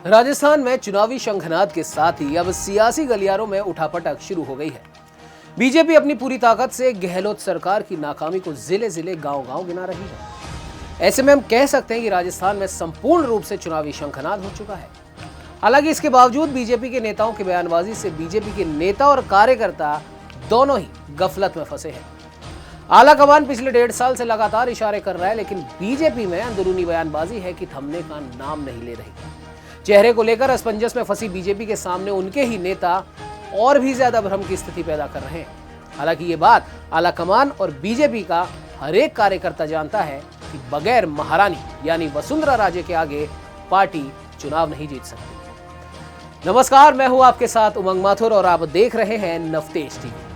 राजस्थान में चुनावी शंखनाद के साथ ही अब सियासी गलियारों में उठापटक शुरू हो गई है। बीजेपी अपनी पूरी ताकत से गहलोत सरकार की नाकामी को जिले जिले गांव-गांव गिना रही है। ऐसे में हम कह सकते हैं कि राजस्थान में संपूर्ण रूप से चुनावी शंखनाद हो चुका है। हालांकि इसके बावजूद बीजेपी के नेताओं की बयानबाजी से बीजेपी के नेता और कार्यकर्ता दोनों ही गफलत में फंसे हैं। आला कमान पिछले 1.5 साल से लगातार इशारे कर रहा है, लेकिन बीजेपी में अंदरूनी बयानबाजी है कि थमने का नाम नहीं ले रही। चेहरे को लेकर असमंजस में फंसी बीजेपी के सामने उनके ही नेता और भी ज्यादा भ्रम की स्थिति पैदा कर रहे हैं। हालांकि ये बात आला कमान और बीजेपी का हर एक कार्यकर्ता जानता है कि बगैर महारानी यानी वसुंधरा राजे के आगे पार्टी चुनाव नहीं जीत सकती। नमस्कार, मैं हूं आपके साथ उमंग माथुर और आप देख रहे हैं नवतेज टीवी।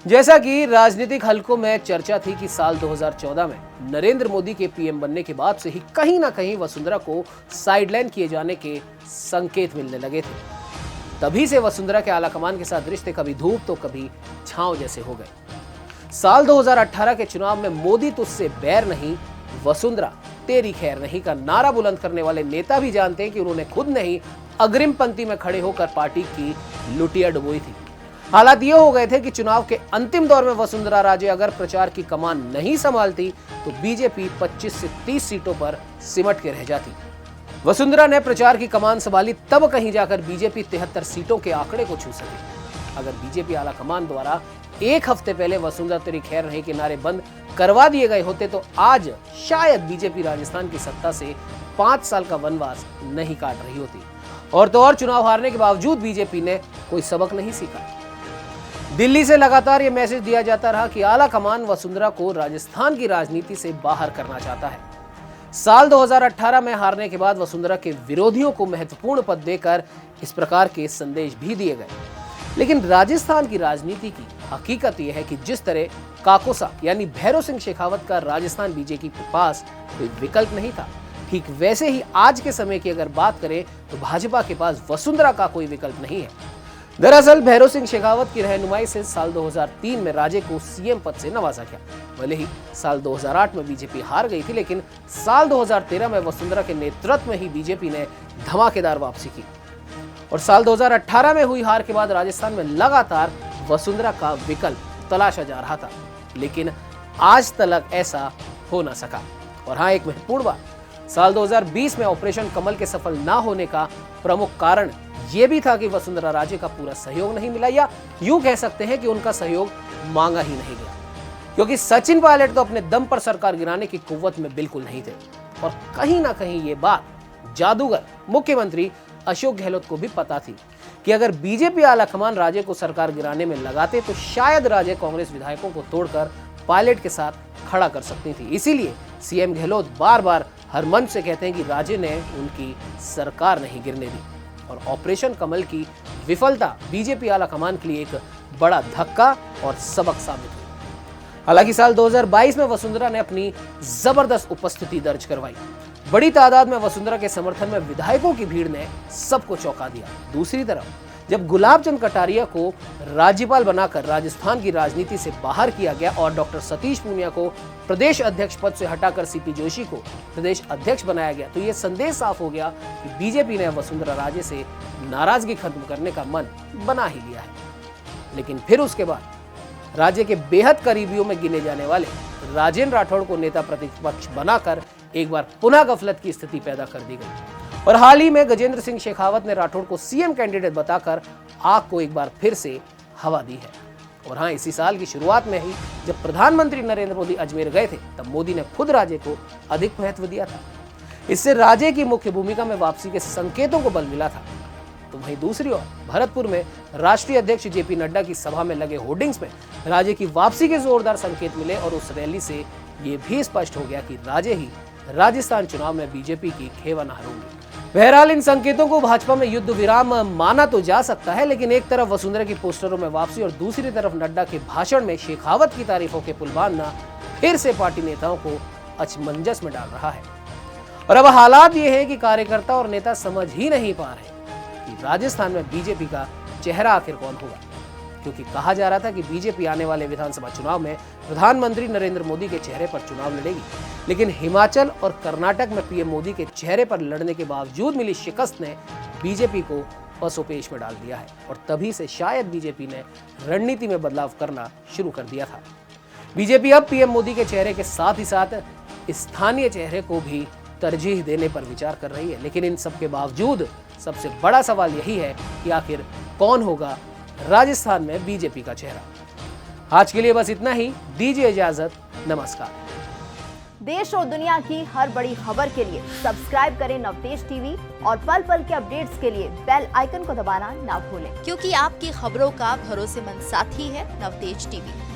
जैसा कि राजनीतिक हलकों में चर्चा थी कि साल 2014 में नरेंद्र मोदी के पीएम बनने के बाद से ही कहीं ना कहीं वसुंधरा को साइडलाइन किए जाने के संकेत मिलने लगे थे। तभी से वसुंधरा के आलाकमान के साथ रिश्ते कभी धूप तो कभी छांव जैसे हो गए। साल 2018 के चुनाव में मोदी तुझसे बैर नहीं, वसुंधरा तेरी खैर नहीं का नारा बुलंद करने वाले नेता भी जानते हैं कि उन्होंने खुद नहीं अग्रिम पंक्ति में खड़े होकर पार्टी की लुटिया डुबोई थी। हालात ये हो गए थे कि चुनाव के अंतिम दौर में वसुंधरा राजे अगर प्रचार की कमान नहीं संभालती तो बीजेपी 25 से 30 सीटों पर सिमट के रह जाती। वसुंधरा ने प्रचार की कमान संभाली तब कहीं जाकर बीजेपी 73 सीटों के आंकड़े को छू सकी। अगर बीजेपी आला कमान द्वारा एक हफ्ते पहले वसुंधरा तेरी खैर नहीं के नारे बंद करवा दिए गए होते तो आज शायद बीजेपी राजस्थान की सत्ता से 5 साल का वनवास नहीं काट रही होती। और तो और चुनाव हारने के बावजूद बीजेपी ने कोई सबक नहीं सीखा। दिल्ली से लगातार यह मैसेज दिया जाता रहा कि आला कमान वसुंधरा को राजस्थान की राजनीति से बाहर करना चाहता है। साल 2018 में हारने के बाद वसुंधरा के विरोधियों को महत्वपूर्ण पद देकर इस प्रकार के संदेश भी दिए गए। लेकिन राजस्थान की राजनीति की हकीकत यह है कि जिस तरह काकोसा यानी भैरव सिंह शेखावत का राजस्थान बीजेपी के पास कोई विकल्प नहीं था, ठीक वैसे ही आज के समय की अगर बात करें तो भाजपा के पास वसुंधरा का कोई विकल्प नहीं है। दरअसल भैरव सिंह शेखावत की रहनुमाई से साल 2003 में राजे को सीएम पद से नवाजा गया। भले ही साल 2008 में बीजेपी हार गई थी, लेकिन साल 2013 में वसुंधरा के नेतृत्व में ही बीजेपी ने धमाकेदार वापसी की। और साल 2018 में हुई हार के बाद राजस्थान में लगातार वसुंधरा का विकल्प तलाशा जा रहा था, लेकिन आज तक ऐसा हो ना सका। और हाँ, एक महत्वपूर्ण बात, साल 2020 में ऑपरेशन कमल के सफल ना होने का प्रमुख कारण यह भी था कि वसुंधरा राजे का पूरा सहयोग नहीं मिला, या यूं कह सकते हैं कि उनका सहयोग मांगा ही नहीं गया, क्योंकि सचिन पायलट तो अपने दम पर सरकार गिराने की कुव्वत में बिल्कुल नहीं थे। और कहीं ना कहीं ये बात जादूगर मुख्यमंत्री अशोक गहलोत को भी पता थी कि अगर बीजेपी आलाकमान राजे को सरकार गिराने में लगाते तो शायद राजे कांग्रेस विधायकों को तोड़कर पायलट के साथ खड़ा कर सकती थी। इसीलिए सीएम गहलोत बार बार हर मंच से कहते हैं कि राजे ने उनकी सरकार नहीं गिरने दी। और ऑपरेशन कमल की विफलता बीजेपी आला कमान के लिए एक बड़ा धक्का और सबक साबित हुई। हालांकि साल 2022 में वसुंधरा ने अपनी जबरदस्त उपस्थिति दर्ज करवाई। बड़ी तादाद में वसुंधरा के समर्थन में विधायकों की भीड़ ने सबको चौंका दिया। दूसरी तरफ जब गुलाब चंद कटारिया को राज्यपाल बनाकर राजस्थान की राजनीति से बाहर किया गया और डॉक्टर सतीश पूनिया को प्रदेश अध्यक्ष पद से हटाकर सीपी जोशी को प्रदेश अध्यक्ष बनाया गया, तो यह संदेश साफ हो गया कि बीजेपी ने वसुंधरा राजे से नाराजगी खत्म करने का मन बना ही लिया है। लेकिन फिर उसके बाद राज्य के बेहद करीबियों में गिने जाने वाले राजेंद्र राठौड़ को नेता प्रतिपक्ष बनाकर एक बार पुनः गफलत की स्थिति पैदा कर दी गई। और हाल ही में गजेंद्र सिंह शेखावत ने राठौड़ को सीएम कैंडिडेट बताकर आग को एक बार फिर से हवा दी है। और हाँ, इसी साल की शुरुआत में ही जब प्रधानमंत्री नरेंद्र मोदी अजमेर गए थे तब मोदी ने खुद राजे को अधिक महत्व दिया था। इससे राजे की मुख्य भूमिका में वापसी के संकेतों को बल मिला था। तो वहीं दूसरी ओर भरतपुर में राष्ट्रीय अध्यक्ष जेपी नड्डा की सभा में लगे होर्डिंग्स में राजे की वापसी के जोरदार संकेत मिले और उस रैली से ये भी स्पष्ट हो गया कि राजे ही राजस्थान चुनाव में बीजेपी की खेवानार होंगे। बहरहाल इन संकेतों को भाजपा में युद्ध विराम माना तो जा सकता है, लेकिन एक तरफ वसुंधरा की पोस्टरों में वापसी और दूसरी तरफ नड्डा के भाषण में शेखावत की तारीफों के पुल बांधना फिर से पार्टी नेताओं को अचमंजस में डाल रहा है। और अब हालात ये है कि कार्यकर्ता और नेता समझ ही नहीं पा रहे कि राजस्थान में बीजेपी का चेहरा आखिर कौन होगा, क्योंकि कहा जा रहा था कि बीजेपी आने वाले विधानसभा चुनाव में प्रधानमंत्री नरेंद्र मोदी के चेहरे पर चुनाव लड़ेगी। लेकिन हिमाचल और कर्नाटक में पीएम मोदी के चेहरे पर लड़ने के बावजूद मिली शिकस्त ने बीजेपी को पसोपेश में डाल दिया है और तभी से शायद बीजेपी ने रणनीति में बदलाव करना शुरू कर दिया था। बीजेपी अब पीएम मोदी के चेहरे के साथ ही साथ स्थानीय चेहरे को भी तरजीह देने पर विचार कर रही है। लेकिन इन सब के बावजूद सबसे बड़ा सवाल यही है कि आखिर कौन होगा राजस्थान में बीजेपी का चेहरा। आज के लिए बस इतना ही, दीजिए इजाजत, नमस्कार। देश और दुनिया की हर बड़ी खबर के लिए सब्सक्राइब करें नवतेज टीवी और पल पल के अपडेट्स के लिए बेल आइकन को दबाना ना भूलें, क्योंकि आपकी खबरों का भरोसेमंद साथी है नवतेज टीवी।